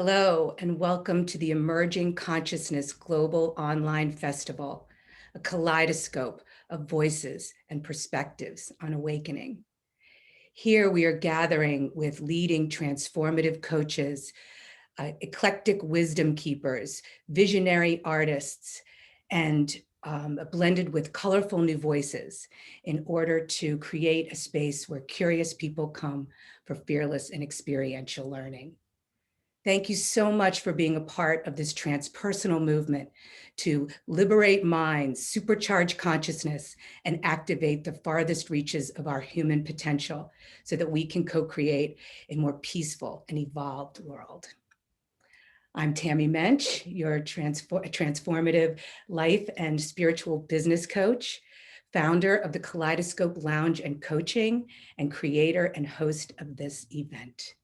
Hello, and welcome to the Emerging Consciousness Global Online Festival, a kaleidoscope of voices and perspectives on awakening. Here we are gathering with leading transformative coaches, eclectic wisdom keepers, visionary artists, and blended with colorful new voices in order to create a space where curious people come for fearless and experiential learning. Thank you so much for being a part of this transpersonal movement to liberate minds, supercharge consciousness, and activate the farthest reaches of our human potential so that we can co-create a more peaceful and evolved world. I'm Tami Mensh, your transformative life and spiritual business coach, founder of the Kaleidoscope Lounge and Coaching, and creator and host of this event.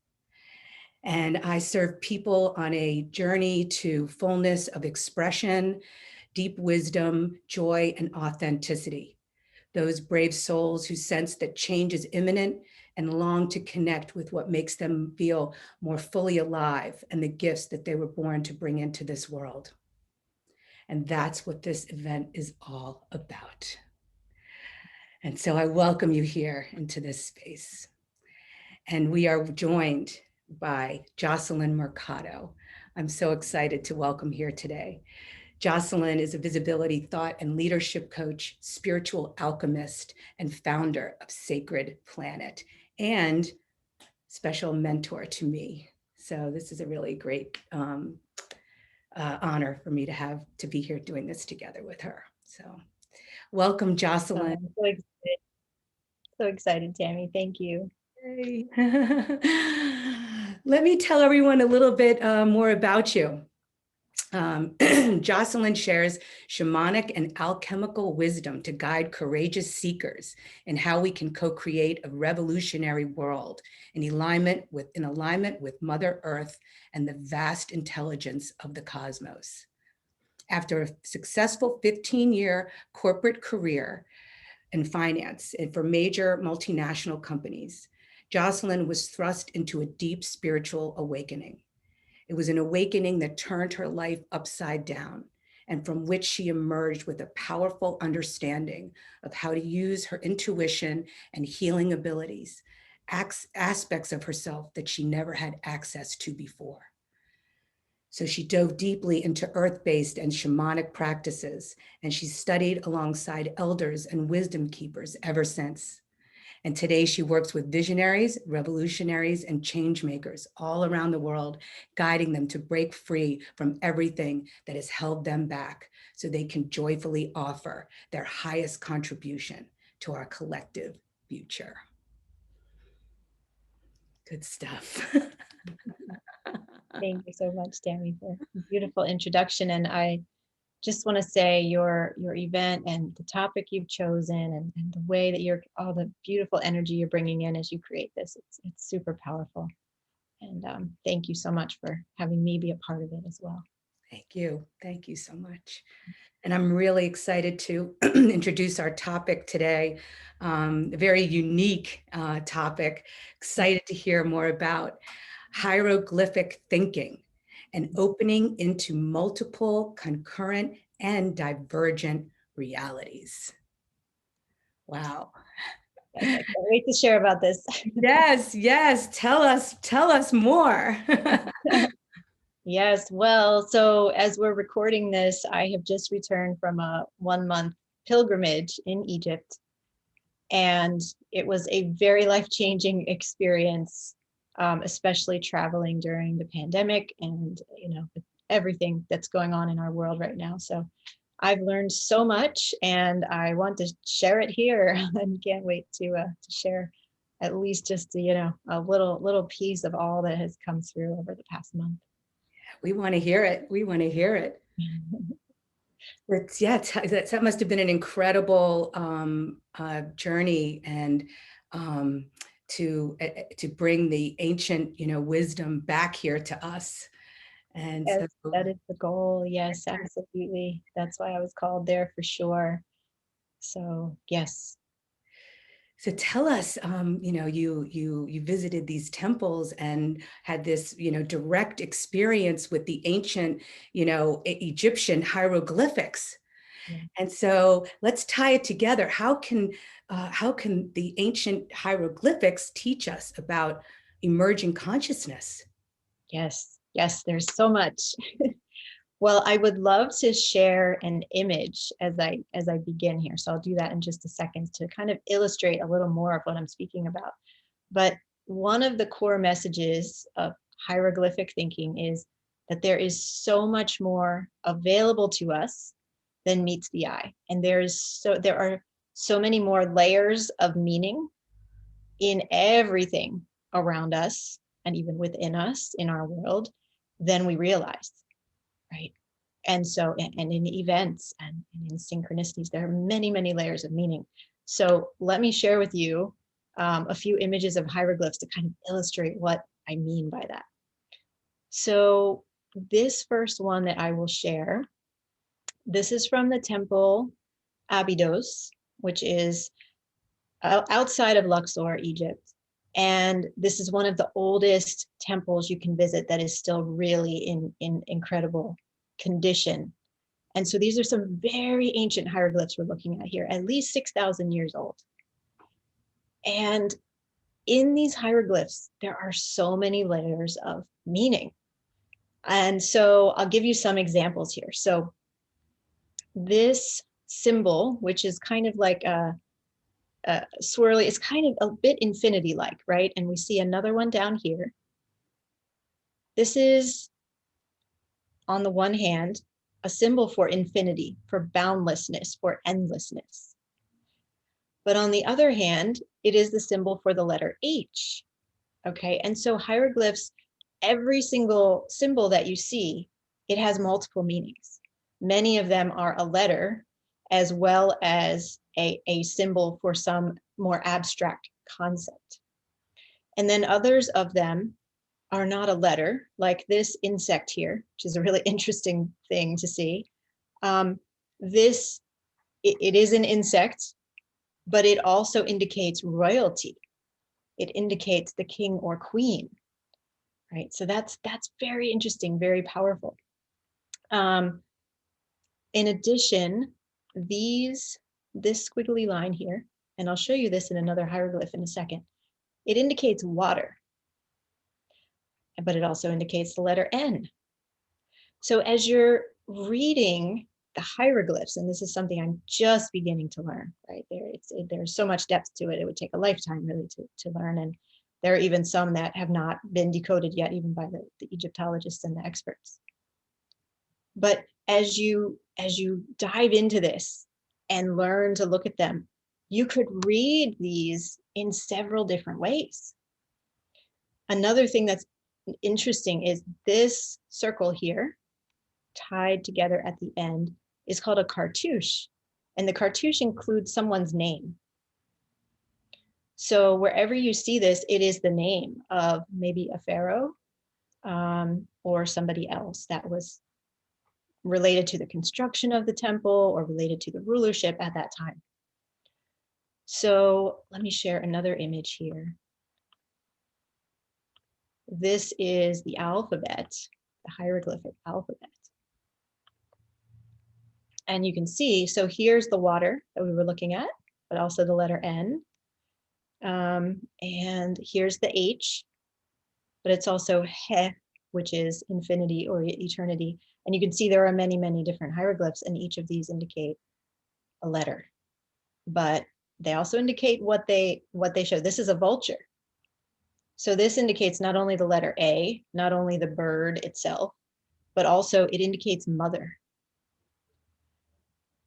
And I serve people on a journey to fullness of expression, deep wisdom, joy, and authenticity. Those brave souls who sense that change is imminent and long to connect with what makes them feel more fully alive and the gifts that they were born to bring into this world. And that's what this event is all about. And so I welcome you here into this space. And we are joined by Joceyln Mercado. I'm so excited to welcome here today. Joceyln is a visibility, thought, and leadership coach, spiritual alchemist, and founder of Sacred Planet, and special mentor to me. So this is a really great honor for me to be here doing this together with her. So welcome, Joceyln. I'm so excited. So excited, Tami. Thank you. Hey. Let me tell everyone a little bit more about you. Joceyln shares shamanic and alchemical wisdom to guide courageous seekers in how we can co-create a revolutionary world in alignment with Mother Earth and the vast intelligence of the cosmos. After a successful 15-year corporate career in finance and for major multinational companies, Joceyln was thrust into a deep spiritual awakening. It was an awakening that turned her life upside down and from which she emerged with a powerful understanding of how to use her intuition and healing abilities, aspects of herself that she never had access to before. So she dove deeply into earth-based and shamanic practices, and she studied alongside elders and wisdom keepers ever since. And today she works with visionaries, revolutionaries, and change makers all around the world, guiding them to break free from everything that has held them back so they can joyfully offer their highest contribution to our collective future. Good stuff. Thank you so much, Tami, for a beautiful introduction. And I just want to say your event and the topic you've chosen and the way that all the beautiful energy you're bringing in as you create this, it's super powerful. And thank you so much for having me be a part of it as well. Thank you. Thank you so much. And I'm really excited to introduce our topic today, a very unique topic. Excited to hear more about hieroglyphic thinking and opening into multiple, concurrent, and divergent realities. Wow. Yes, I can't wait to share about this. Yes, yes. Tell us more. Yes, well, so as we're recording this, I have just returned from a 1-month pilgrimage in Egypt, and it was a very life-changing experience, especially traveling during the pandemic and everything that's going on in our world right now. So I've learned so much, and I want to share it here, and can't wait to share at least just a little piece of all that has come through over the past month. We want to hear it. We want to hear it. Yeah, that must have been an incredible journey, and to bring the ancient, wisdom back here to us. And Yes, so, that is the goal. Yes, absolutely. That's why I was called there for sure. So yes. So tell us, you visited these temples and had this, direct experience with the ancient, Egyptian hieroglyphics. Yeah. And so let's tie it together. How can the ancient hieroglyphics teach us about emerging consciousness? Yes, yes, there's so much. Well, I would love to share an image as I begin here. So I'll do that in just a second to kind of illustrate a little more of what I'm speaking about. But one of the core messages of hieroglyphic thinking is that there is so much more available to us than meets the eye. And there are so many more layers of meaning in everything around us and even within us in our world than we realize, right? And so, and in events and in synchronicities, there are many, many layers of meaning. So let me share with you a few images of hieroglyphs to kind of illustrate what I mean by that. So this first one that I will share, this is from the temple Abydos, which is outside of Luxor, Egypt. And this is one of the oldest temples you can visit that is still really in incredible condition. And so these are some very ancient hieroglyphs we're looking at here, at least 6,000 years old. And in these hieroglyphs, there are so many layers of meaning. And so I'll give you some examples here. So this symbol, which is kind of like a swirly, it's kind of a bit infinity-like, right? And we see another one down here. This is, on the one hand, a symbol for infinity, for boundlessness, for endlessness. But on the other hand, it is the symbol for the letter H. Okay, and so hieroglyphs, every single symbol that you see, it has multiple meanings. Many of them are a letter as well as a symbol for some more abstract concept. And then others of them are not a letter, like this insect here, which is a really interesting thing to see. It is an insect, but it also indicates royalty. It indicates the king or queen, right? So that's very interesting, very powerful. In addition, this squiggly line here, and I'll show you this in another hieroglyph in a second, it indicates water, but it also indicates the letter N. So as you're reading the hieroglyphs, and this is something I'm just beginning to learn, right? There's so much depth to it. It would take a lifetime really to learn. And there are even some that have not been decoded yet, even by the Egyptologists and the experts. But as you dive into this and learn to look at them, you could read these in several different ways. Another thing that's interesting is this circle here, tied together at the end, is called a cartouche. And the cartouche includes someone's name. So wherever you see this, it is the name of maybe a pharaoh or somebody else that was related to the construction of the temple or related to the rulership at that time. So let me share another image here. This is the alphabet, the hieroglyphic alphabet. And you can see, so here's the water that we were looking at, but also the letter N. And here's the H, but it's also He, which is infinity or eternity. And you can see there are many, many different hieroglyphs, and each of these indicate a letter. But they also indicate what they show. This is a vulture. So this indicates not only the letter A, not only the bird itself, but also it indicates mother.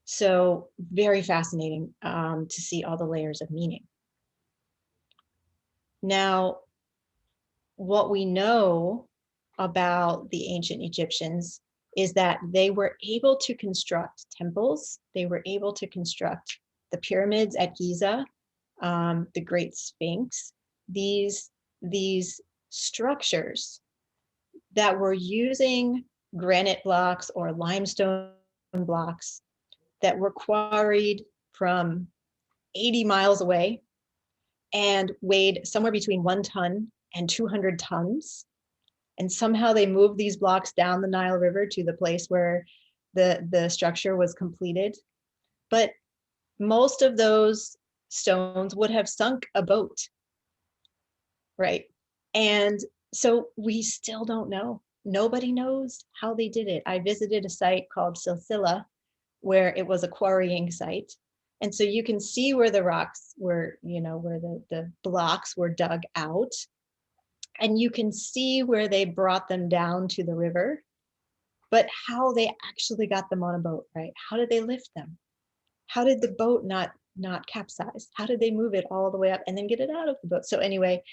So very fascinating to see all the layers of meaning. Now, what we know about the ancient Egyptians is that they were able to construct temples. They were able to construct the pyramids at Giza, the Great Sphinx, these structures that were using granite blocks or limestone blocks that were quarried from 80 miles away and weighed somewhere between 1 ton and 200 tons. And somehow they moved these blocks down the Nile River to the place where the structure was completed. But most of those stones would have sunk a boat, right? And so we still don't know. Nobody knows how they did it. I visited a site called Silsila, where it was a quarrying site. And so you can see where the rocks were, where the blocks were dug out. And you can see where they brought them down to the river, but how they actually got them on a boat, right? How did they lift them? How did the boat not capsize? How did they move it all the way up and then get it out of the boat? So anyway,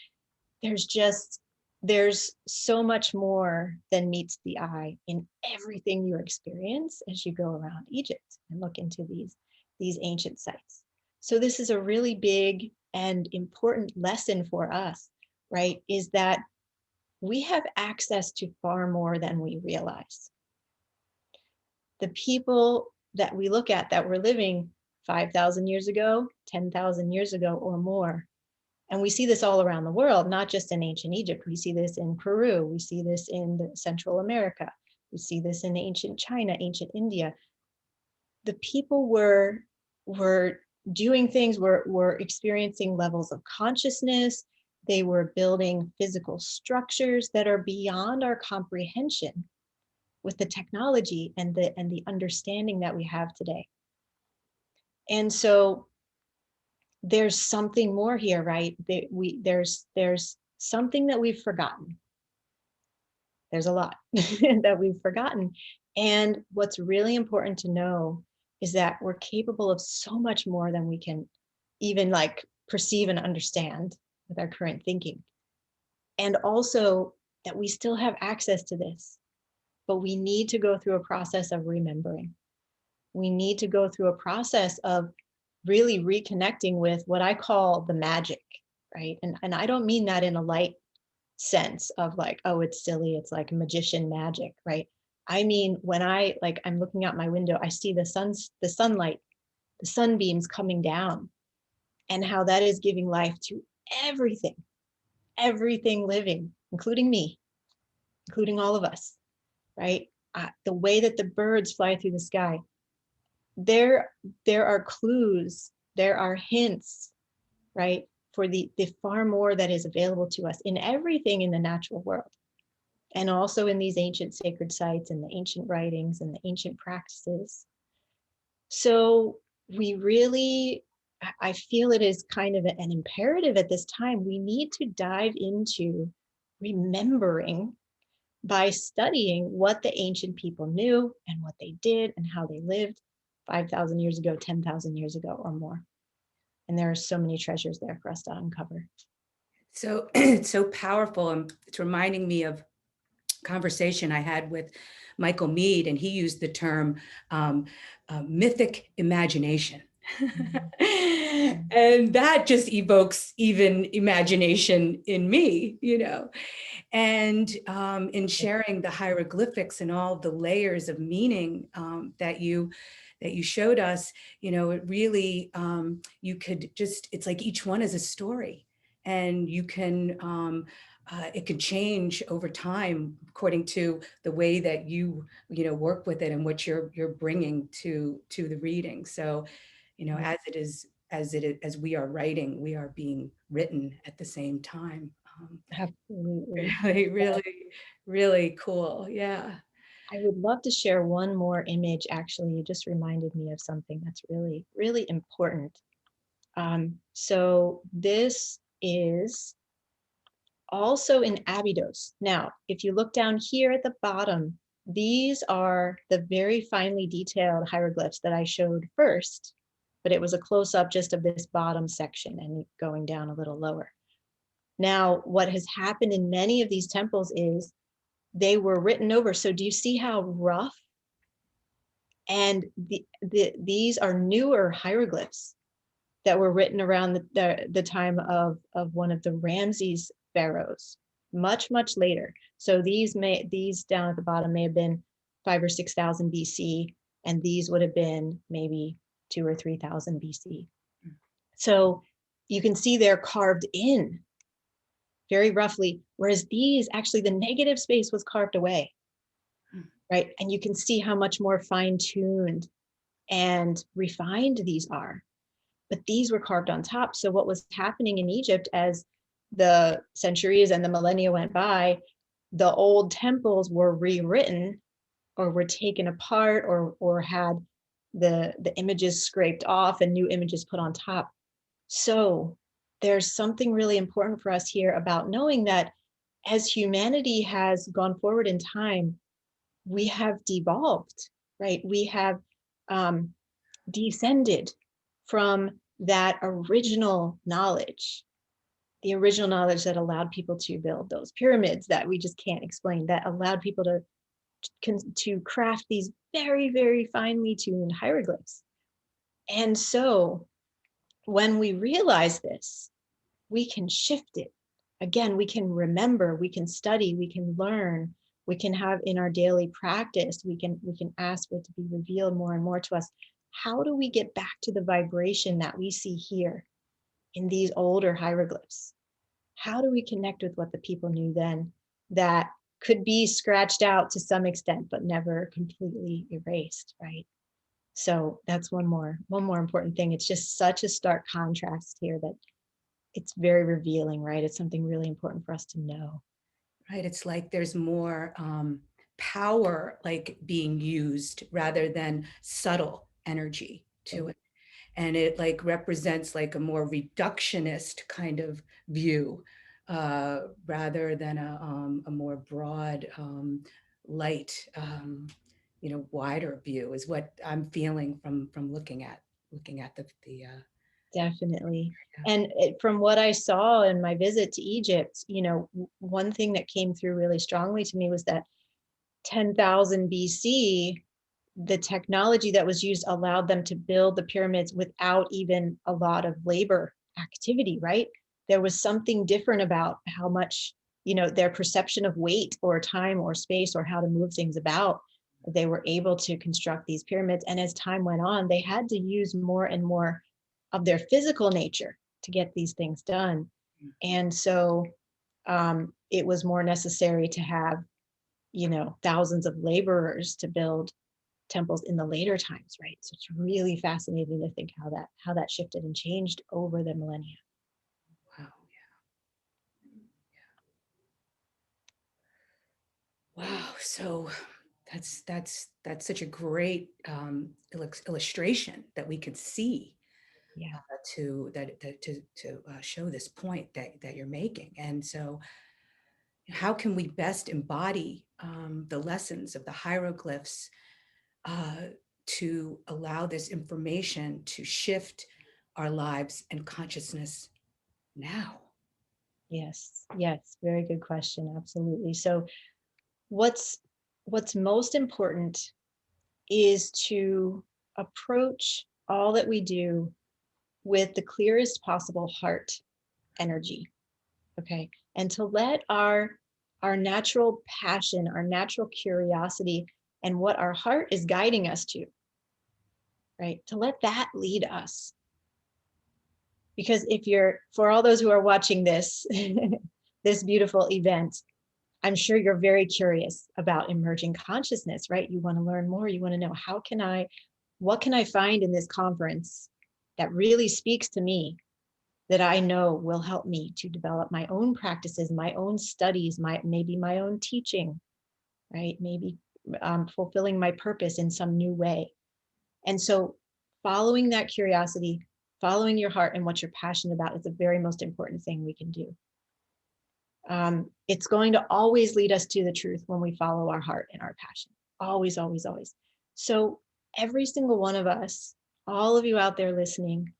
there's so much more than meets the eye in everything you experience as you go around Egypt and look into these ancient sites. So this is a really big and important lesson for us, right? Is that we have access to far more than we realize. The people that we look at that were living 5,000 years ago, 10,000 years ago or more, and we see this all around the world, not just in ancient Egypt. We see this in Peru. We see this in Central America. We see this in ancient China, ancient India. The people were doing things, were experiencing levels of consciousness. They were building physical structures that are beyond our comprehension with the technology and the understanding that we have today. And so there's something more here, right? There's something that we've forgotten. There's a lot that we've forgotten. And what's really important to know is that we're capable of so much more than we can even like perceive and understand with our current thinking. And also that we still have access to this, but we need to go through a process of remembering. We need to go through a process of really reconnecting with what I call the magic, right? And I don't mean that in a light sense of like, oh, it's silly, it's like magician magic, right? I mean, when I'm looking out my window, I see the sunlight, the sunbeams coming down, and how that is giving life to everything living, including me, including all of us, right? The way that the birds fly through the sky, there are clues, there are hints, right, for the far more that is available to us in everything in the natural world, and also in these ancient sacred sites and the ancient writings and the ancient practices. So we really, I feel it is kind of an imperative at this time. We need to dive into remembering by studying what the ancient people knew and what they did and how they lived 5,000 years ago, 10,000 years ago or more. And there are so many treasures there for us to uncover. So it's so powerful. And it's reminding me of a conversation I had with Michael Mead, and he used the term mythic imagination. And that just evokes even imagination in me, and in sharing the hieroglyphics and all the layers of meaning that you showed us, it really, you could just, it's like each one is a story, and you can, it could change over time according to the way that you work with it and what you're bringing to the reading. So, as we are writing, we are being written at the same time. Absolutely. Really, really, really cool. Yeah. I would love to share one more image. Actually, you just reminded me of something that's really, really important. So this is also in Abydos. Now, if you look down here at the bottom, these are the very finely detailed hieroglyphs that I showed first, but it was a close-up just of this bottom section and going down a little lower. Now, what has happened in many of these temples is they were written over. So do you see how rough? And these are newer hieroglyphs that were written around the time of one of the Ramses pharaohs, much later. So these down at the bottom may have been 5,000 or 6,000 BC, and these would have been maybe 2,000 or 3,000 BC. So you can see they're carved in very roughly, whereas these, actually the negative space was carved away, right? And you can see how much more fine-tuned and refined these are. But these were carved on top. So what was happening in Egypt as the centuries and the millennia went by, the old temples were rewritten or were taken apart, or had the images scraped off and new images put on top. So there's something really important for us here about knowing that as humanity has gone forward in time, we have devolved, right? We have descended from that original knowledge, the original knowledge that allowed people to build those pyramids that we just can't explain, that allowed people to craft these very, very finely tuned hieroglyphs. And so when we realize this, we can shift it. Again, we can remember, we can study, we can learn, we can have in our daily practice, we can ask for it to be revealed more and more to us. How do we get back to the vibration that we see here in these older hieroglyphs? How do we connect with what the people knew then that could be scratched out to some extent, but never completely erased, right? So that's one more important thing. It's just such a stark contrast here that it's very revealing, right? It's something really important for us to know. Right. It's like there's more power like being used rather than subtle energy to it. And it like represents like a more reductionist kind of view rather than a more broad, light, wider view is what I'm feeling from looking at the Definitely. yeah. And from what I saw in my visit to Egypt, one thing that came through really strongly to me was that 10,000 BC, the technology that was used allowed them to build the pyramids without even a lot of labor activity, right? There was something different about how much, their perception of weight or time or space or how to move things about. They were able to construct these pyramids. And as time went on, they had to use more and more of their physical nature to get these things done. And so it was more necessary to have, thousands of laborers to build temples in the later times, right? So it's really fascinating to think how that shifted and changed over the millennia. Wow. Wow. So that's such a great illustration that we could see Yeah. to show this point that you're making. And so, how can we best embody the lessons of the hieroglyphs to allow this information to shift our lives and consciousness now? Yes. Yes. Very good question. Absolutely. So what's most important is to approach all that we do with the clearest possible heart energy. Okay. And to let our natural passion, our natural curiosity, and what our heart is guiding us to, right? To let that lead us. Because for all those who are watching this, this beautiful event, I'm sure you're very curious about emerging consciousness, right? You want to learn more. You want to know what can I find in this conference that really speaks to me, that I know will help me to develop my own practices, my own studies, maybe my own teaching, right? Maybe fulfilling my purpose in some new way. And so following that curiosity, following your heart and what you're passionate about is the very most important thing we can do. It's going to always lead us to the truth when we follow our heart and our passion. Always, always, always. So every single one of us, all of you out there listening,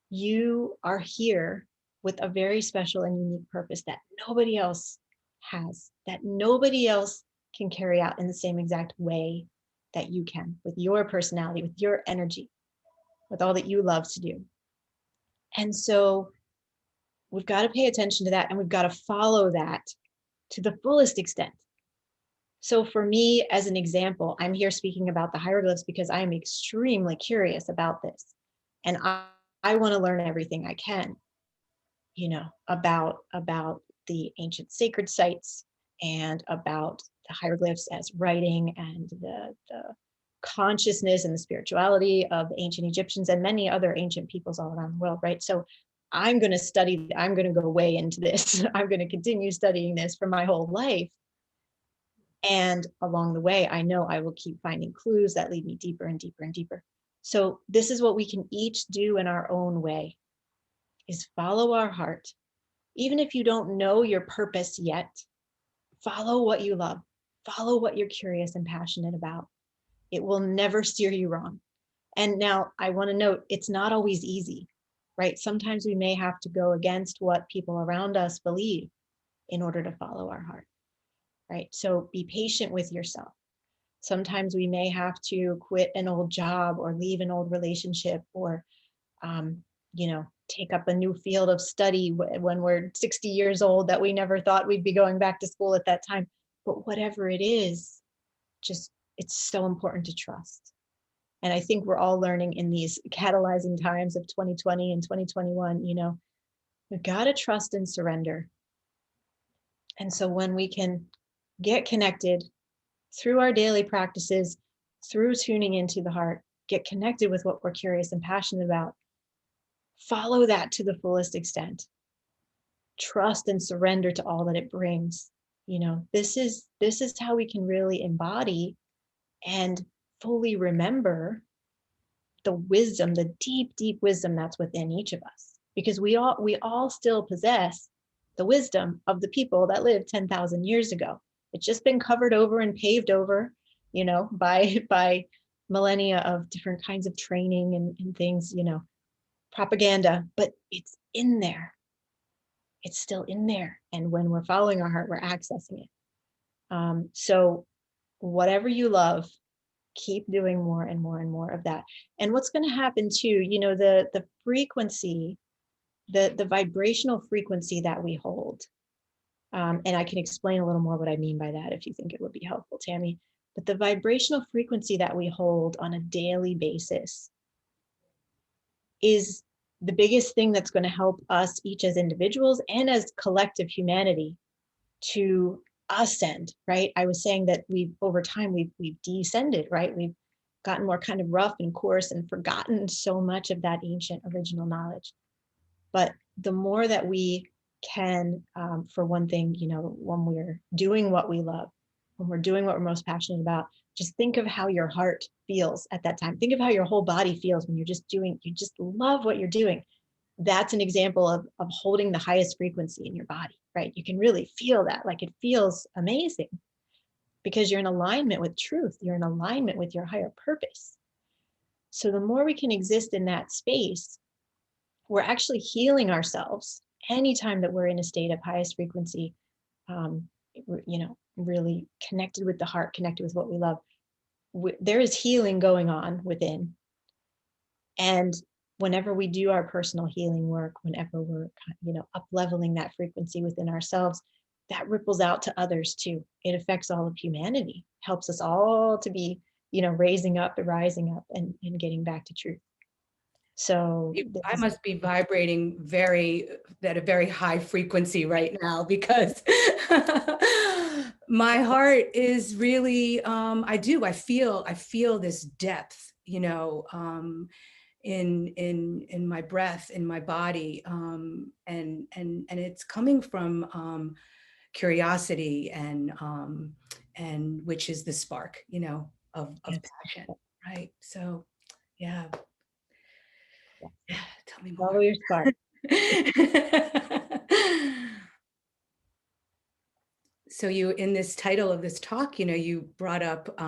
you are here with a very special and unique purpose that nobody else has, that nobody else can carry out in the same exact way that you can, with your personality, with your energy, with all that you love to do. And so we've got to pay attention to that, and we've got to follow that to the fullest extent. So for me, as an example, I'm here speaking about the hieroglyphs because I am extremely curious about this. And I want to learn everything I can. about the ancient sacred sites and about the hieroglyphs as writing and the consciousness and the spirituality of the ancient Egyptians and many other ancient peoples all around the world, right? So I'm going to go way into this. I'm going to continue studying this for my whole life. And along the way, I know I will keep finding clues that lead me deeper and deeper and deeper. So this is what we can each do in our own way, is follow our heart. Even if you don't know your purpose yet, follow what you love. Follow what you're curious and passionate about. It will never steer you wrong. And now I want to note, it's not always easy, right? Sometimes we may have to go against what people around us believe in order to follow our heart, right? So be patient with yourself. Sometimes we may have to quit an old job or leave an old relationship or, take up a new field of study when we're 60 years old that we never thought we'd be going back to school at that time. But whatever it is, it's so important to trust. And I think we're all learning in these catalyzing times of 2020 and 2021, we've got to trust and surrender. And so when we can get connected through our daily practices, through tuning into the heart, get connected with what we're curious and passionate about, follow that to the fullest extent, trust and surrender to all that it brings. This is how we can really embody and fully remember the wisdom, the deep, deep wisdom that's within each of us, because we all still possess the wisdom of the people that lived 10,000 years ago. It's just been covered over and paved over, by millennia of different kinds of training and things, propaganda, but it's in there. It's still in there. And when we're following our heart, we're accessing it. So whatever you love, keep doing more and more and more of that. And what's going to happen too, the frequency, the vibrational frequency that we hold. And I can explain a little more what I mean by that if you think it would be helpful, Tami. But the vibrational frequency that we hold on a daily basis is the biggest thing that's going to help us each as individuals and as collective humanity to ascend, right? I was saying that over time we've descended, right? We've gotten more kind of rough and coarse and forgotten so much of that ancient original knowledge. But the more that we can, for one thing, when we're doing what we love, when we're doing what we're most passionate about, just think of how your heart feels at that time. Think of how your whole body feels when you just love what you're doing. That's an example of holding the highest frequency in your body, right? You can really feel that, like it feels amazing because you're in alignment with truth. You're in alignment with your higher purpose. So the more we can exist in that space, we're actually healing ourselves anytime that we're in a state of highest frequency, really connected with the heart, connected with what we love. There is healing going on within. And whenever we do our personal healing work, whenever we're, up-leveling that frequency within ourselves, that ripples out to others too. It affects all of humanity, helps us all to be, rising up and getting back to truth. So I must be vibrating at a very high frequency right now because my heart is really, I feel this depth, in my breath, in my body, and it's coming from curiosity and which is the spark, of passion, right? So, yeah. Yeah, tell me more. Follow your spark. So in this title of this talk, you brought up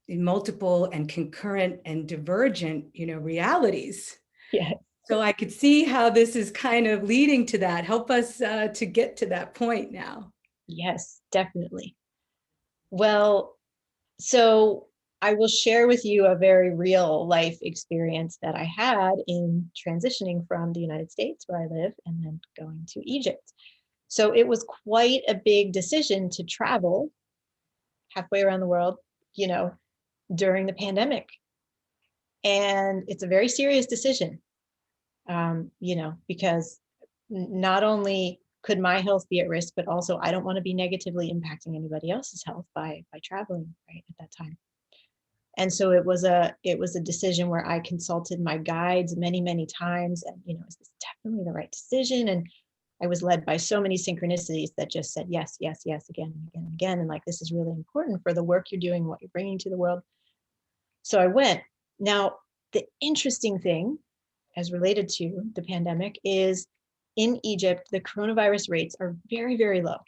multiple and concurrent and divergent, realities. Yeah. So I could see how this is kind of leading to that. Help us to get to that point now. Yes, definitely. Well, so I will share with you a very real life experience that I had in transitioning from the United States, where I live, and then going to Egypt. So it was quite a big decision to travel halfway around the world, during the pandemic. And it's a very serious decision, because not only could my health be at risk, but also I don't want to be negatively impacting anybody else's health by traveling right at that time. And so it was a decision where I consulted my guides many times, and is this definitely the right decision? And I was led by so many synchronicities that just said yes, yes, yes, again and again and again. And like, this is really important for the work you're doing, what you're bringing to the world. So I went. Now, the interesting thing, as related to the pandemic, is in Egypt, the coronavirus rates are very low,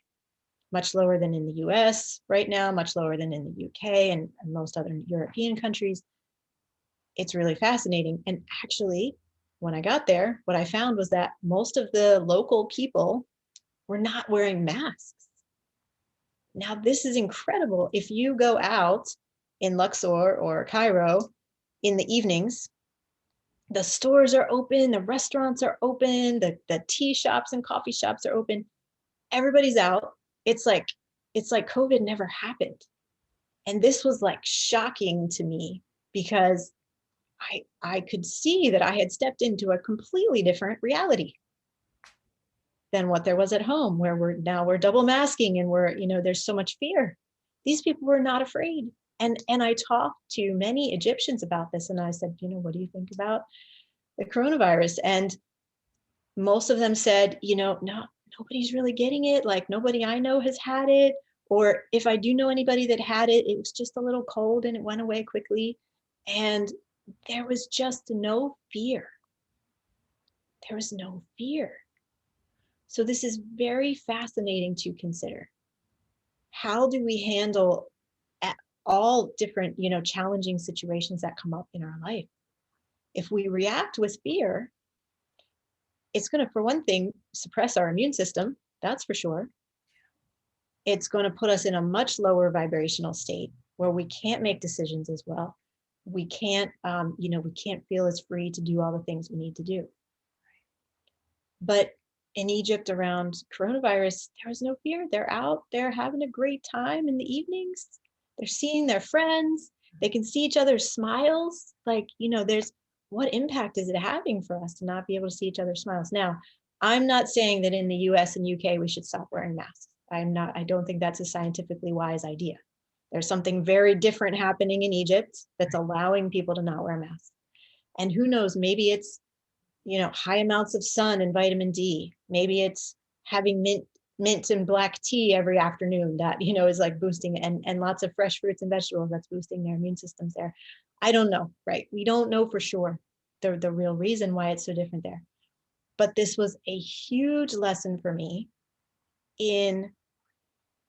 much lower than in the US right now, much lower than in the UK and most other European countries. It's really fascinating. And actually, when I got there, what I found was that most of the local people were not wearing masks. Now, this is incredible. If you go out in Luxor or Cairo in the evenings, the stores are open, the restaurants are open, the tea shops and coffee shops are open. Everybody's out. It's like COVID never happened. And this was like shocking to me because I could see that I had stepped into a completely different reality than what there was at home, where we're double masking and there's so much fear. These people were not afraid. And I talked to many Egyptians about this, and I said, what do you think about the coronavirus? And most of them said, no, nobody's really getting it. Like, nobody I know has had it. Or if I do know anybody that had it, it was just a little cold and it went away quickly. And there was just no fear. There was no fear. So this is very fascinating to consider. How do we handle all different, challenging situations that come up in our life? If we react with fear, it's going to, for one thing, suppress our immune system. That's for sure. It's going to put us in a much lower vibrational state where we can't make decisions as well. We can't, we can't feel as free to do all the things we need to do. But in Egypt around coronavirus, there was no fear. They're out there having a great time in the evenings. They're seeing their friends. They can see each other's smiles. Like, what impact is it having for us to not be able to see each other's smiles? Now, I'm not saying that in the US and UK, we should stop wearing masks. I don't think that's a scientifically wise idea. There's something very different happening in Egypt that's allowing people to not wear masks. And who knows, maybe it's, high amounts of sun and vitamin D. Maybe it's having mint and black tea every afternoon that, is like boosting, and lots of fresh fruits and vegetables that's boosting their immune systems there. I don't know, right? We don't know for sure the real reason why it's so different there. But this was a huge lesson for me in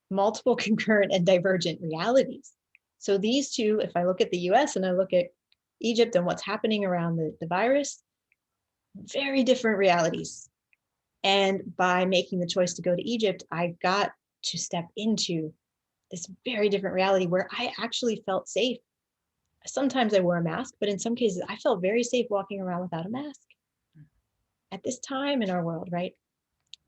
multiple concurrent and divergent realities. So these two, if I look at the US and I look at Egypt and what's happening around the virus, very different realities. And by making the choice to go to Egypt, I got to step into this very different reality where I actually felt safe. Sometimes I wore a mask, but in some cases I felt very safe walking around without a mask at this time in our world, right?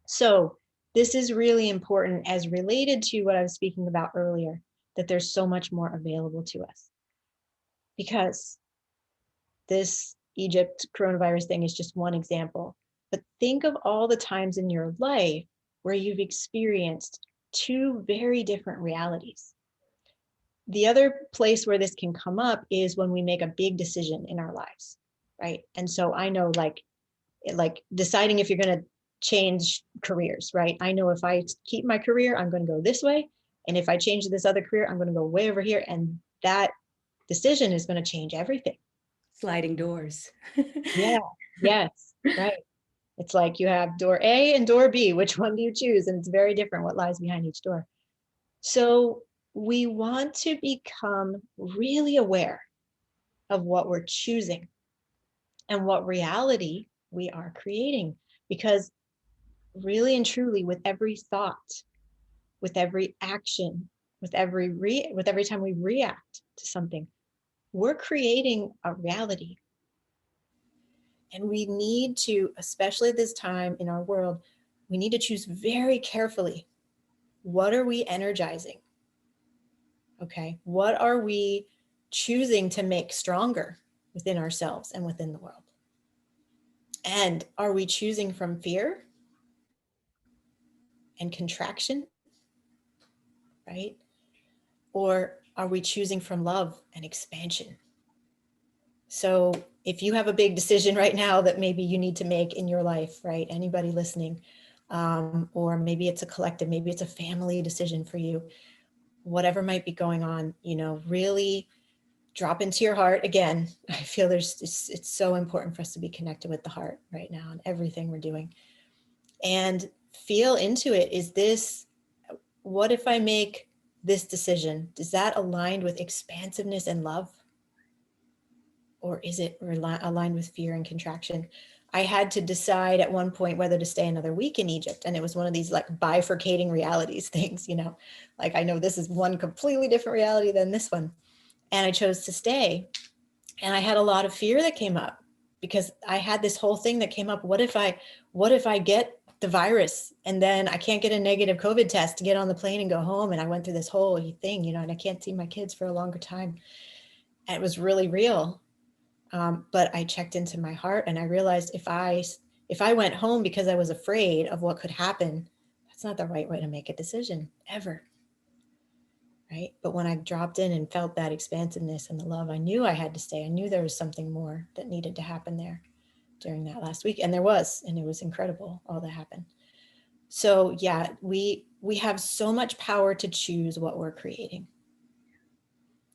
So this is really important as related to what I was speaking about earlier, that there's so much more available to us. Because this Egypt coronavirus thing is just one example. But think of all the times in your life where you've experienced two very different realities. The other place where this can come up is when we make a big decision in our lives, right? And so I know like deciding if you're going to change careers, right? I know if I keep my career, I'm going to go this way. And if I change this other career, I'm going to go way over here. And that decision is going to change everything. Sliding doors. Yeah. Yes. Right. It's like you have door A and door B. Which one do you choose? And it's very different what lies behind each door. So we want to become really aware of what we're choosing and what reality we are creating. Because really and truly, with every thought, with every action, with every time we react to something, we're creating a reality. And we need to, especially this time in our world, we need to choose very carefully, what are we energizing? Okay, what are we choosing to make stronger within ourselves and within the world? And are we choosing from fear? and contraction, right? Or are we choosing from love and expansion? So if you have a big decision right now that maybe you need to make in your life, right? Anybody listening, or maybe it's a collective, maybe it's a family decision for you, whatever might be going on, really drop into your heart again. I feel it's so important for us to be connected with the heart right now and everything we're doing, and feel into it. What if I make this decision? Is that aligned with expansiveness and love? Or is it aligned with fear and contraction? I had to decide at one point whether to stay another week in Egypt. And it was one of these like bifurcating realities things, like I know this is one completely different reality than this one. And I chose to stay. And I had a lot of fear that came up because I had this whole thing that came up. What if I get the virus and then I can't get a negative COVID test to get on the plane and go home? And I went through this whole thing, and I can't see my kids for a longer time. And it was really real. But I checked into my heart and I realized if I went home because I was afraid of what could happen, that's not the right way to make a decision ever. Right. But when I dropped in and felt that expansiveness and the love, I knew I had to stay. I knew there was something more that needed to happen there during that last week. And there was, and it was incredible, all that happened. So yeah, we have so much power to choose what we're creating.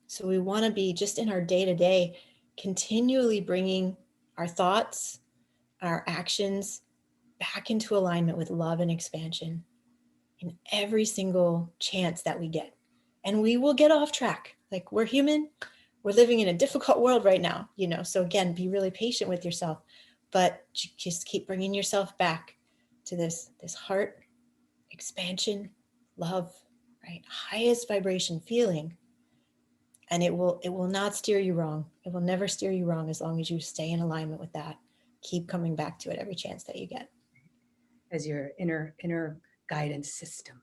So we want to be just in our day-to-day, continually bringing our thoughts, our actions back into alignment with love and expansion in every single chance that we get. And we will get off track. Like, we're human, we're living in a difficult world right now, so again, be really patient with yourself, but just keep bringing yourself back to this heart expansion, love, right? Highest vibration feeling. And it will not steer you wrong. It will never steer you wrong as long as you stay in alignment with that. Keep coming back to it every chance that you get. As your inner guidance system.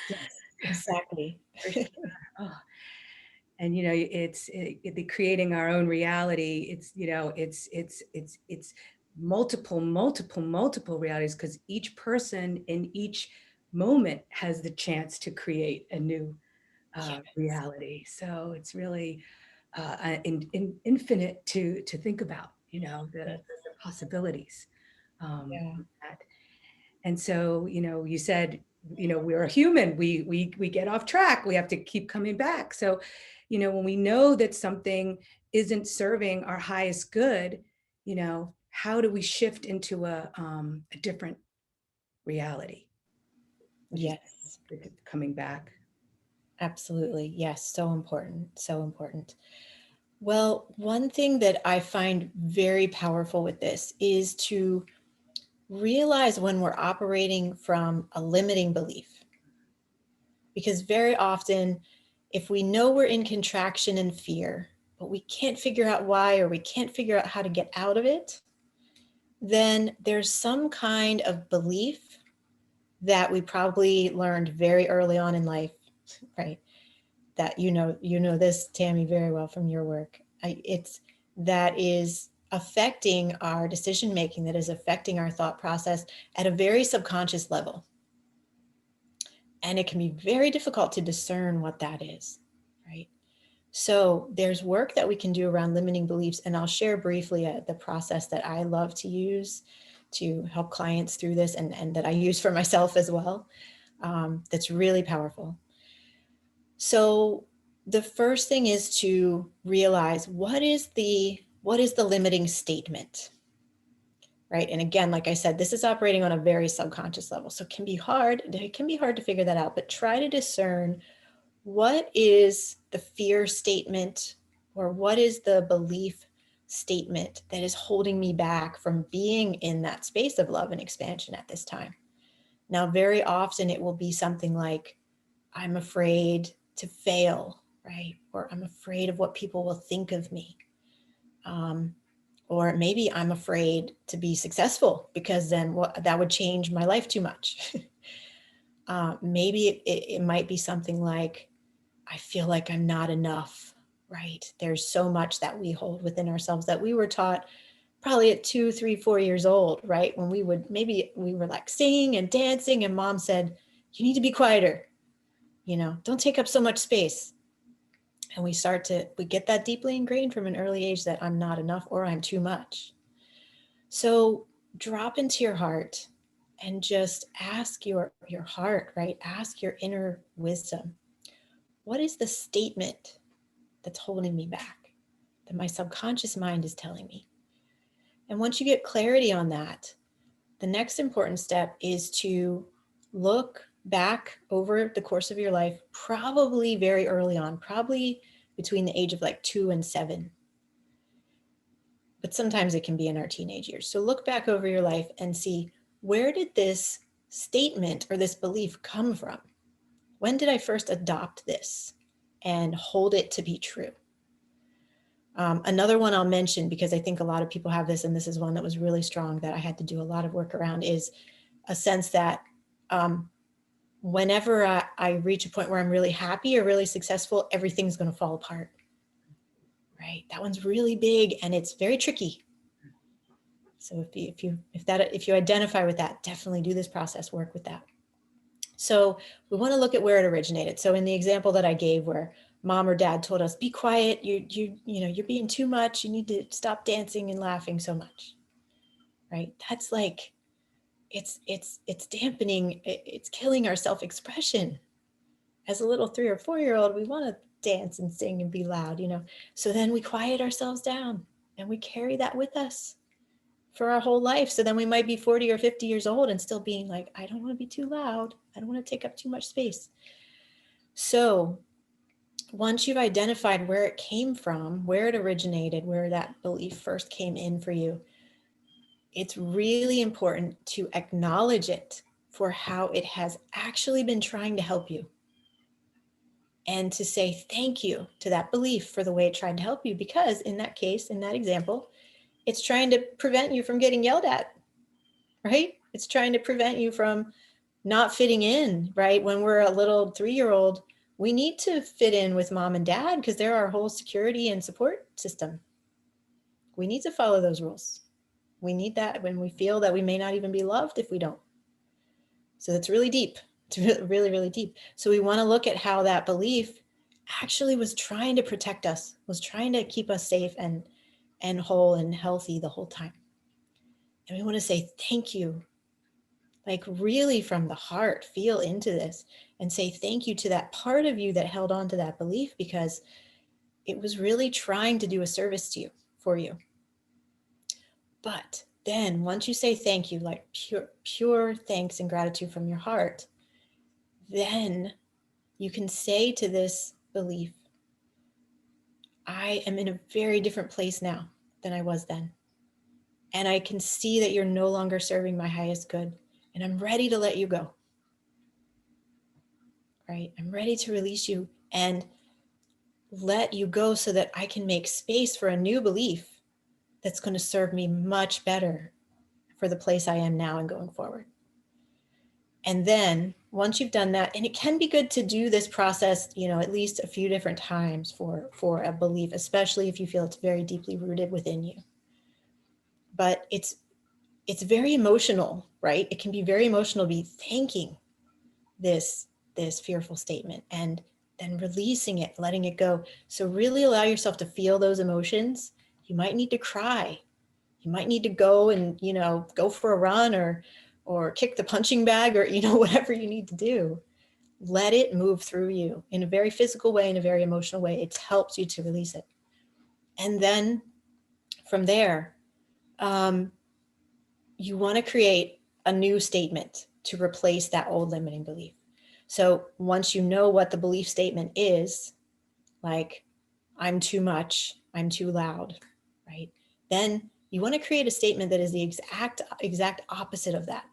Yes, exactly. Oh. And it's creating our own reality. It's multiple realities, because each person in each moment has the chance to create a new reality. So it's really infinite to think about, the possibilities. Yeah. That. And so, you said, we're a human, we get off track, we have to keep coming back. So, when we know that something isn't serving our highest good, how do we shift into a different reality? Yes, Coming back. absolutely. Yes, so important. So important. Well, one thing that I find very powerful with this is to realize when we're operating from a limiting belief. Because very often, if we know we're in contraction and fear, but we can't figure out why, or we can't figure out how to get out of it, then there's some kind of belief that we probably learned very early on in life, right? That you know this, Tami, very well from your work. It's that is affecting our decision making, that is affecting our thought process at a very subconscious level. And it can be very difficult to discern what that is, right? So there's work that we can do around limiting beliefs. And I'll share briefly the process that I love to use to help clients through this, and that I use for myself as well. That's really powerful. So the first thing is to realize what is the limiting statement, right? And again, like I said, this is operating on a very subconscious level. So it can be hard to figure that out, but try to discern what is the fear statement, or what is the belief statement that is holding me back from being in that space of love and expansion at this time. Now, very often it will be something like, I'm afraid to fail, right? Or I'm afraid of what people will think of me. Or maybe I'm afraid to be successful because then that would change my life too much. Maybe it might be something like, I feel like I'm not enough, right? There's so much that we hold within ourselves that we were taught probably at 2, 3, 4 years old, right? When we were like singing and dancing and mom said, you need to be quieter, don't take up so much space. And we get that deeply ingrained from an early age that I'm not enough or I'm too much. So drop into your heart and just ask your heart, right? Ask your inner wisdom. What is the statement that's holding me back, that my subconscious mind is telling me? And once you get clarity on that, the next important step is to look back over the course of your life, probably very early on, probably between the age of like 2 and 7. But sometimes it can be in our teenage years. So look back over your life and see, where did this statement or this belief come from? When did I first adopt this and hold it to be true? Another one I'll mention, because I think a lot of people have this, and this is one that was really strong that I had to do a lot of work around, is a sense that whenever I reach a point where I'm really happy or really successful, everything's going to fall apart. Right? That one's really big and it's very tricky. So if you identify with that, definitely do this process, work with that. So we want to look at where it originated. So in the example that I gave, where mom or dad told us, be quiet, you're being too much, you need to stop dancing and laughing so much. Right? That's like, it's dampening, it's killing our self-expression. As a little 3 or 4-year-old, we want to dance and sing and be loud, So then we quiet ourselves down and we carry that with us for our whole life. So then we might be 40 or 50 years old and still being like, I don't want to be too loud. I don't want to take up too much space. So once you've identified where it came from, where it originated, where that belief first came in for you, it's really important to acknowledge it for how it has actually been trying to help you. And to say thank you to that belief for the way it tried to help you, because in that case, in that example, it's trying to prevent you from getting yelled at, right? It's trying to prevent you from not fitting in, right? When we're a little 3-year-old, we need to fit in with mom and dad because they're our whole security and support system. We need to follow those rules. We need that when we feel that we may not even be loved if we don't. So it's really deep. It's really, really deep. So we want to look at how that belief actually was trying to protect us, was trying to keep us safe and whole and healthy the whole time. And we want to say thank you, like really from the heart, feel into this and say thank you to that part of you that held on to that belief, because it was really trying to do a service to you, for you. But then once you say thank you, like pure thanks and gratitude from your heart, then you can say to this belief, I am in a very different place now than I was then. And I can see that you're no longer serving my highest good. And I'm ready to let you go. Right? I'm ready to release you and let you go so that I can make space for a new belief that's going to serve me much better for the place I am now and going forward. And then once you've done that, and it can be good to do this process, at least a few different times for a belief, especially if you feel it's very deeply rooted within you. But it's very emotional, right? It can be very emotional to be thanking this fearful statement and then releasing it, letting it go. So really allow yourself to feel those emotions. You might need to cry. You might need to go and, go for a run or kick the punching bag or, whatever you need to do. Let it move through you in a very physical way, in a very emotional way. It helps you to release it. And then from there, you want to create a new statement to replace that old limiting belief. So once you know what the belief statement is, like I'm too much, I'm too loud, right? Then you want to create a statement that is the exact opposite of that.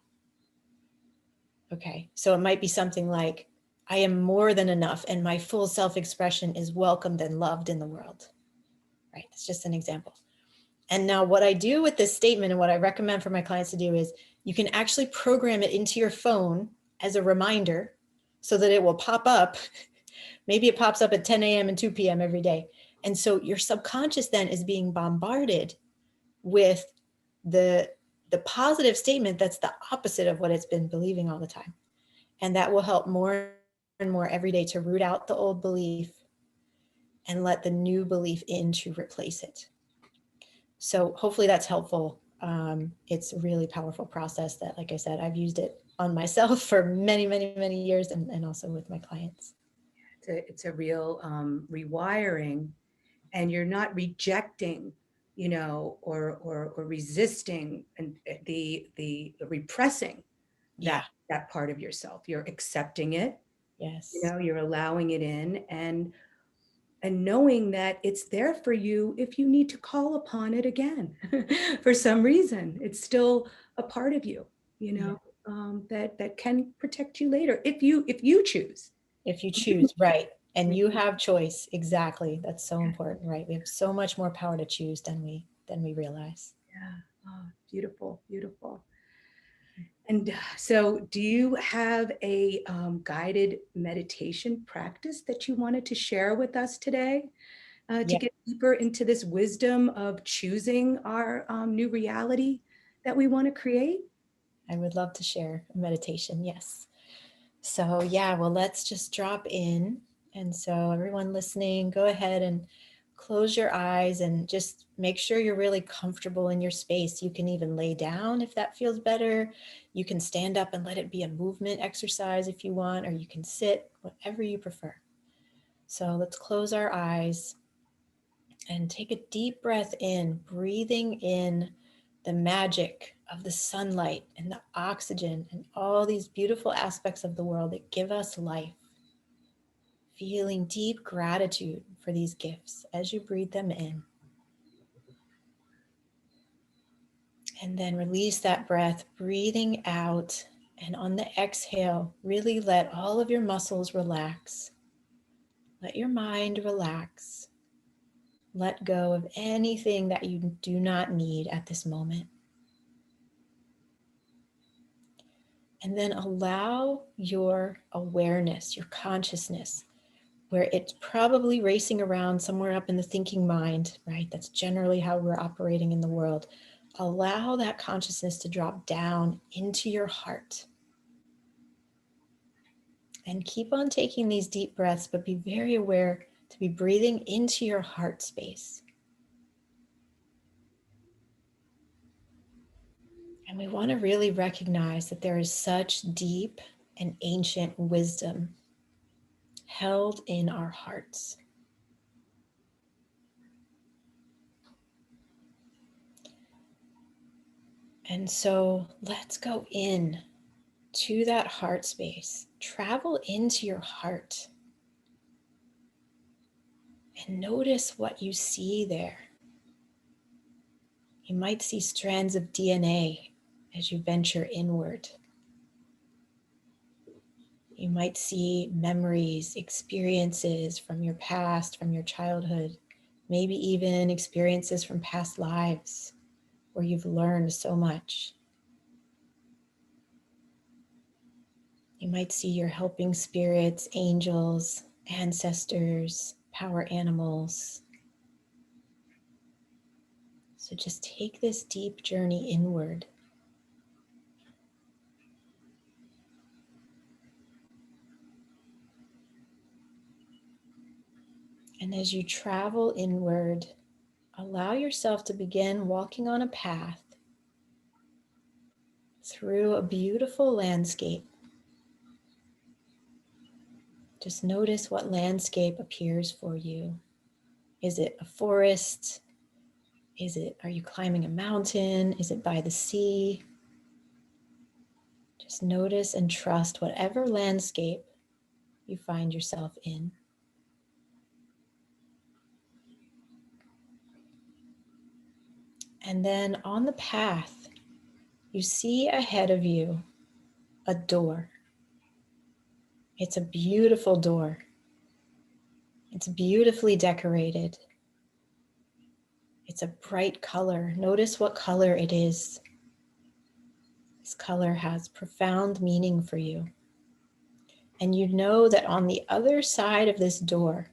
Okay, so it might be something like, I am more than enough and my full self-expression is welcomed and loved in the world, right? That's just an example. And now what I do with this statement and what I recommend for my clients to do is you can actually program it into your phone as a reminder so that it will pop up. Maybe it pops up at 10 a.m. and 2 p.m. every day. And so your subconscious then is being bombarded with the positive statement that's the opposite of what it's been believing all the time. And that will help more and more every day to root out the old belief and let the new belief in to replace it. So hopefully that's helpful. It's a really powerful process that, like I said, I've used it on myself for many, many, many years, and also with my clients. It's a real rewiring, and you're not rejecting, or resisting and the repressing Yeah. that part of yourself. You're accepting it, Yes. you're allowing it in, and knowing that it's there for you if you need to call upon it again. For some reason, it's still a part of you, Yeah. that can protect you later if you choose. If you choose, right. And you have choice. Exactly. That's so important, right? We have so much more power to choose than we realize. Yeah. Oh, beautiful, beautiful. And so, do you have a guided meditation practice that you wanted to share with us today, to Yeah, get deeper into this wisdom of choosing our new reality that we want to create? I would love to share a meditation. Yes. So, yeah, well, let's just drop in. And so, everyone listening, go ahead and close your eyes and just make sure you're really comfortable in your space. You can even lay down if that feels better. You can stand up and let it be a movement exercise if you want, or you can sit, whatever you prefer. So, let's close our eyes and take a deep breath in, breathing in the magic of the sunlight and the oxygen and all these beautiful aspects of the world that give us life. Feeling deep gratitude for these gifts as you breathe them in. And then release that breath, breathing out. And on the exhale, really let all of your muscles relax. Let your mind relax. Let go of anything that you do not need at this moment. And then allow your awareness, your consciousness, where it's probably racing around somewhere up in the thinking mind, right? That's generally how we're operating in the world. Allow that consciousness to drop down into your heart. And keep on taking these deep breaths, but be very aware to be breathing into your heart space. And we want to really recognize that there is such deep and ancient wisdom held in our hearts. And so let's go in to that heart space. Travel into your heart and notice what you see there. You might see strands of DNA as you venture inward. You might see memories, experiences from your past, from your childhood, maybe even experiences from past lives where you've learned so much. You might see your helping spirits, angels, ancestors, power animals. So just take this deep journey inward. And as you travel inward, allow yourself to begin walking on a path through a beautiful landscape. Just notice what landscape appears for you. Is it a forest? Are you climbing a mountain? Is it by the sea? Just notice and trust whatever landscape you find yourself in. And then on the path, you see ahead of you a door. It's a beautiful door. It's beautifully decorated. It's a bright color. Notice what color it is. This color has profound meaning for you. And you know that on the other side of this door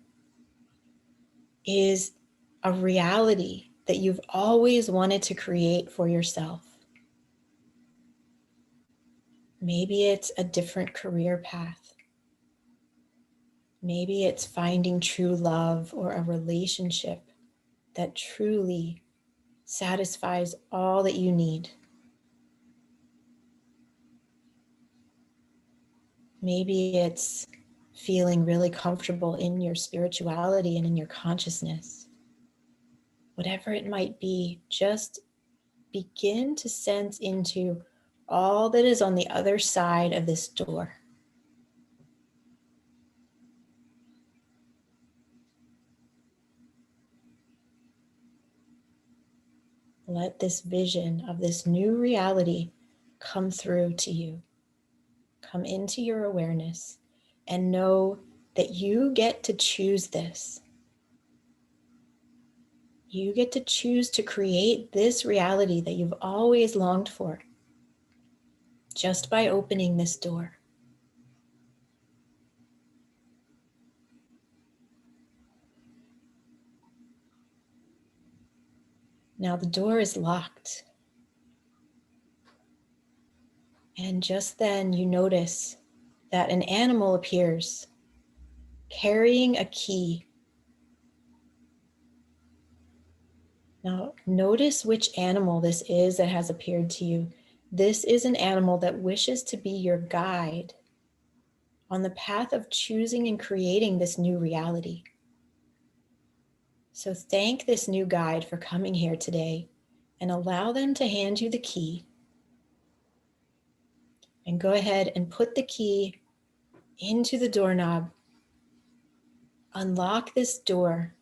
is a reality that you've always wanted to create for yourself. Maybe it's a different career path. Maybe it's finding true love or a relationship that truly satisfies all that you need. Maybe it's feeling really comfortable in your spirituality and in your consciousness. Whatever it might be, just begin to sense into all that is on the other side of this door. Let this vision of this new reality come through to you, come into your awareness, and know that you get to choose this. You get to choose to create this reality that you've always longed for just by opening this door. Now the door is locked. And just then you notice that an animal appears carrying a key. Now notice which animal this is that has appeared to you. This is an animal that wishes to be your guide on the path of choosing and creating this new reality. So thank this new guide for coming here today and allow them to hand you the key. And go ahead and put the key into the doorknob. Unlock this door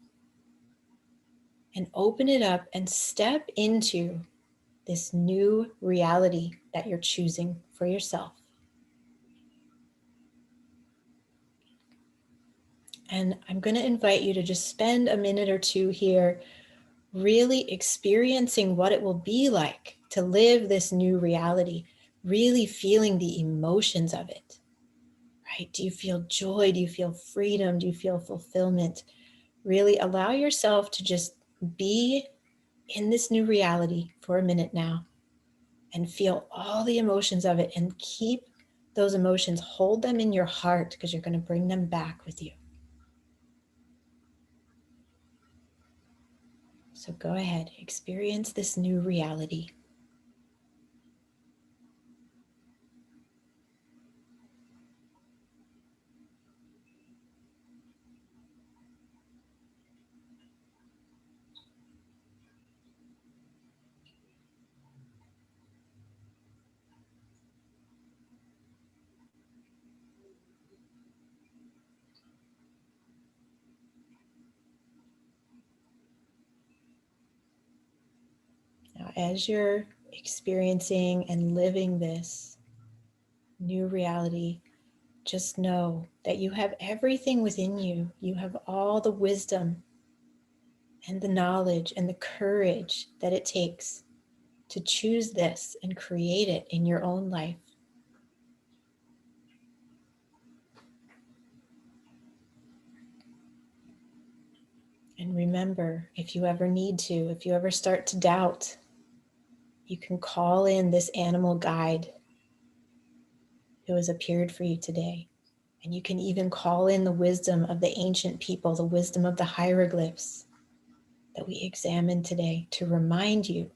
and open it up and step into this new reality that you're choosing for yourself. And I'm going to invite you to just spend a minute or two here really experiencing what it will be like to live this new reality, really feeling the emotions of it, right? Do you feel joy? Do you feel freedom? Do you feel fulfillment? Really allow yourself to just be in this new reality for a minute now and feel all the emotions of it, and keep those emotions, hold them in your heart, because you're going to bring them back with you. So go ahead, experience this new reality. Now, as you're experiencing and living this new reality, just know that you have everything within you. You have all the wisdom and the knowledge and the courage that it takes to choose this and create it in your own life. And remember, if you ever need to, if you ever start to doubt, you can call in this animal guide who has appeared for you today. And you can even call in the wisdom of the ancient people, the wisdom of the hieroglyphs that we examined today, to remind you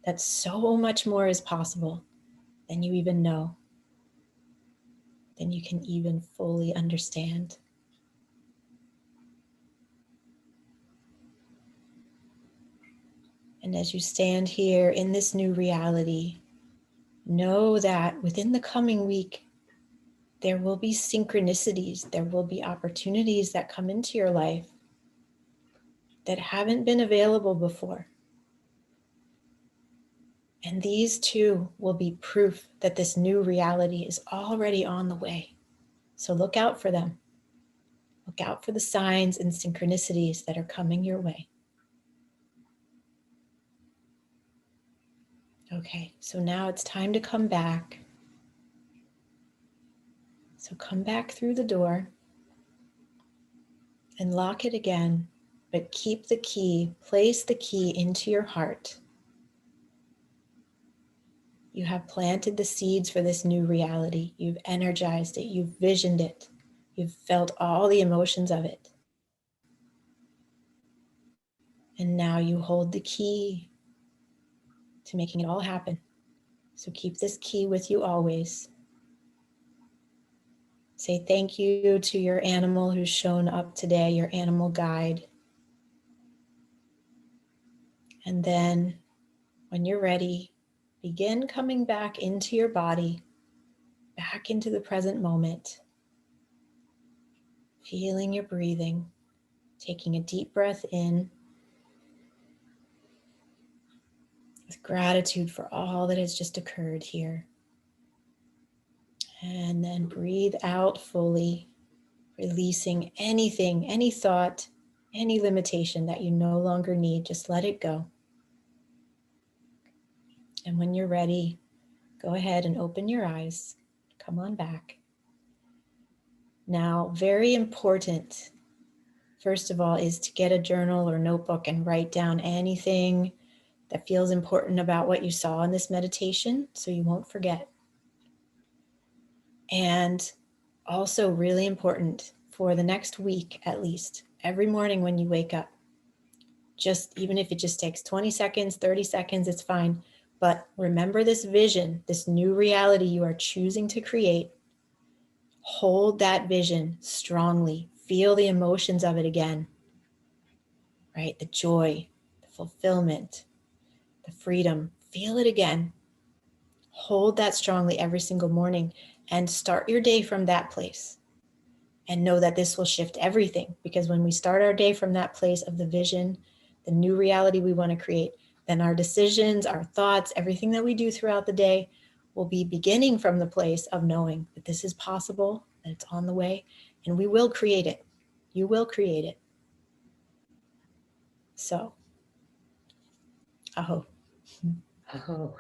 that so much more is possible than you even know, than you can even fully understand. And as you stand here in this new reality, know that within the coming week, there will be synchronicities, there will be opportunities that come into your life that haven't been available before. And these too will be proof that this new reality is already on the way. So look out for them. Look out for the signs and synchronicities that are coming your way. Okay, so now it's time to come back. So come back through the door and lock it again, but keep the key, place the key into your heart. You have planted the seeds for this new reality. You've energized it. You've visioned it. You've felt all the emotions of it. And now you hold the key to making it all happen. So keep this key with you always. Say thank you to your animal who's shown up today, your animal guide. And then when you're ready, begin coming back into your body, back into the present moment, feeling your breathing, taking a deep breath in with gratitude for all that has just occurred here. And then breathe out fully, releasing anything, any thought, any limitation that you no longer need. Just let it go. And when you're ready, go ahead and open your eyes. Come on back. Now, very important, first of all, is to get a journal or notebook and write down anything that feels important about what you saw in this meditation so you won't forget. And also really important for the next week at least, every morning when you wake up, just even if it just takes 20 seconds, 30 seconds, it's fine. But remember this vision, this new reality you are choosing to create. Hold that vision strongly. Feel the emotions of it again, right? The joy, the fulfillment, the freedom. Feel it again. Hold that strongly every single morning and start your day from that place. And know that this will shift everything, because when we start our day from that place of the vision, the new reality we want to create, then our decisions, our thoughts, everything that we do throughout the day will be beginning from the place of knowing that this is possible, that it's on the way, and we will create it. You will create it. So, aho. Oh,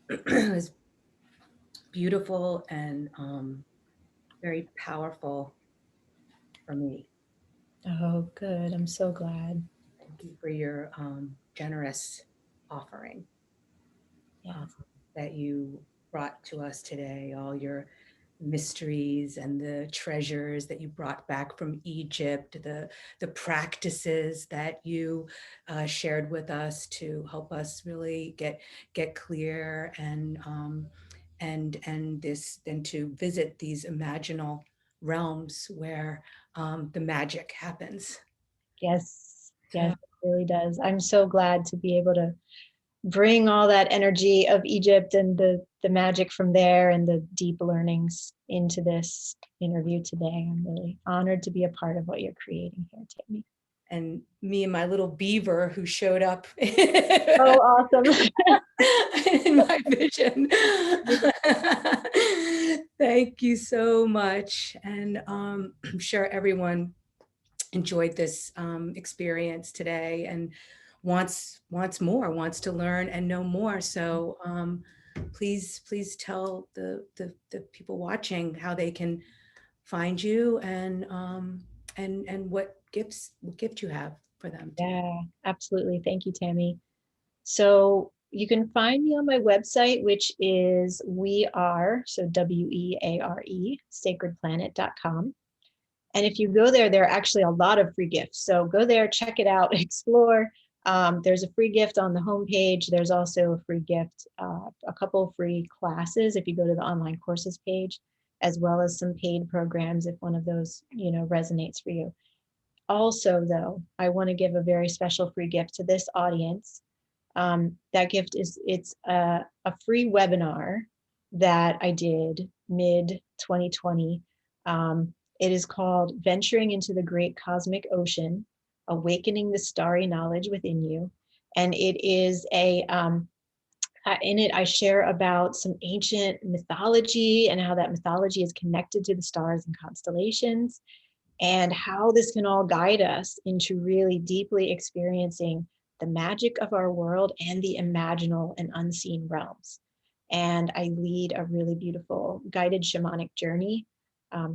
it was beautiful and very powerful for me. Oh, good. I'm so glad. Thank you for your generous offering Yes. that you brought to us today, all your mysteries and the treasures that you brought back from Egypt, the practices that you shared with us to help us really get clear and this then to visit these imaginal realms where the magic happens. Yes. Yes, Yeah. it really does. I'm so glad to be able to bring all that energy of Egypt and the magic from there and the deep learnings into this interview today. I'm really honored to be a part of what you're creating here, Tami. And me and my little beaver who showed up Oh, awesome. in my vision. Thank you so much. And I'm sure everyone enjoyed this experience today and wants more, wants to learn and know more. So please tell the people watching how they can find you and what gift you have for them today. Yeah, absolutely. Thank you, Tami. So you can find me on my website, which is so WEARE, sacredplanet.com. And if you go there, there are actually a lot of free gifts. So go there, check it out, explore. There's a free gift on the homepage. There's also a free gift, a couple free classes if you go to the online courses page, as well as some paid programs if one of those, resonates for you. Also, though, I want to give a very special free gift to this audience. That gift it's a free webinar that I did mid 2020. It is called Venturing into the Great Cosmic Ocean, Awakening the Starry Knowledge Within You. And it is in it, I share about some ancient mythology and how that mythology is connected to the stars and constellations, and how this can all guide us into really deeply experiencing the magic of our world and the imaginal and unseen realms. And I lead a really beautiful guided shamanic journey,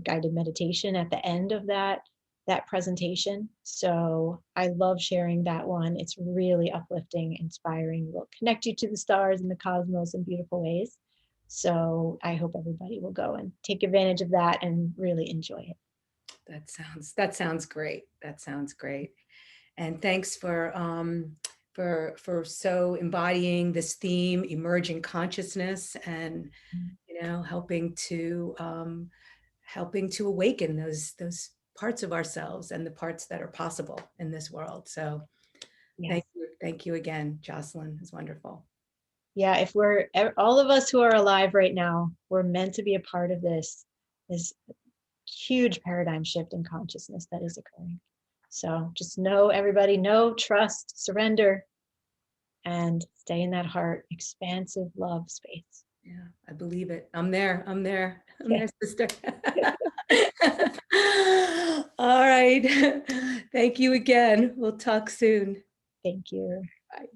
guided meditation at the end of that that presentation. So I love sharing that one. It's really uplifting, inspiring, will connect you to the stars and the cosmos in beautiful ways. So I hope everybody will go and take advantage of that and really enjoy it. That sounds great. That sounds great. And thanks for so embodying this theme, emerging consciousness, and helping to awaken those parts of ourselves and the parts that are possible in this world. So Yes. thank you again, Joceyln. It's wonderful. Yeah, if all of us who are alive right now, we're meant to be a part of this huge paradigm shift in consciousness that is occurring. So just know, everybody, know, trust, surrender, and stay in that heart, expansive love space. Yeah, I believe it. I'm there. I'm there. I'm Yeah. there, sister. All right. Thank you again. We'll talk soon. Thank you. Bye.